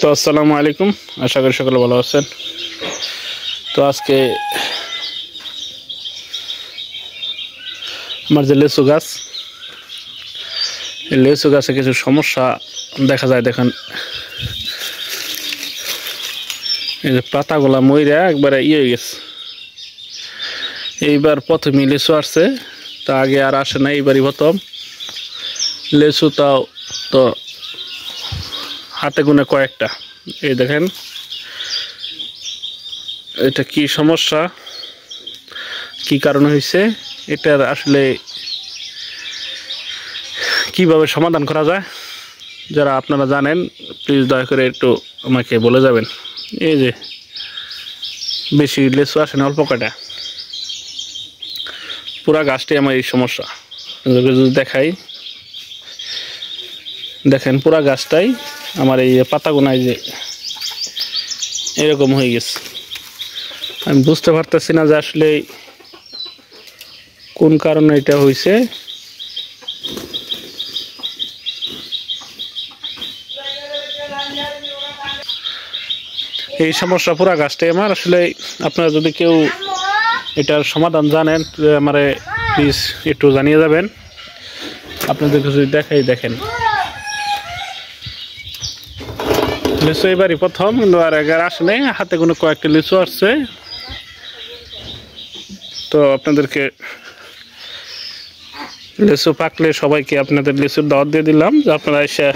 তো আসসালামু আলাইকুম, আশা করি সকলে ভালো আছেন। তো আজকে আমার যে লেচু গাছ, এই লেচু গাছে কিছু সমস্যা দেখা যায়। দেখেন, এই যে পাতাগুলা মইরা একবারে হয়ে গেছে। এইবার প্রথমে লেচু আসছে, তা আগে আর আসে না, এইবারই প্রথম লেচু। তাও তো হাতে গুনে কয়েকটা। এই দেখেন, এটা কি সমস্যা, কি কারণে হয়েছে, এটার আসলে কিভাবে সমাধান করা যায়, যারা আপনারা জানেন প্লিজ দয়া করে একটু আমাকে বলে যাবেন। এই যে বেশি লেচু আসে না, অল্প কটা, পুরা গাছটাই আমার এই সমস্যা। যদি দেখাই, দেখেন পুরা গাছটাই আমার এই পাতাগুনায় যে এরকম হয়ে গেছে। আমি বুঝতে পারতেছি না যে আসলে কোন কারণে এটা হয়েছে। এই সমস্যা পুরা গাছটাই আমার। আসলে আপনারা যদি কেউ এটার সমাধান জানেন, আমারে প্লিজ একটু জানিয়ে যাবেন। আপনাদেরকে যদি দেখাই, দেখেন লিচু এবারই প্রথম, কিন্তু আর এগার আসে নেই, হাতে কোনো কয়েকটা লিচু আসছে। তো আপনাদেরকে লিচু পাকলে সবাইকে আপনাদের লিচুর দাওয়াত দিয়ে দিলাম, যে আপনারা এসে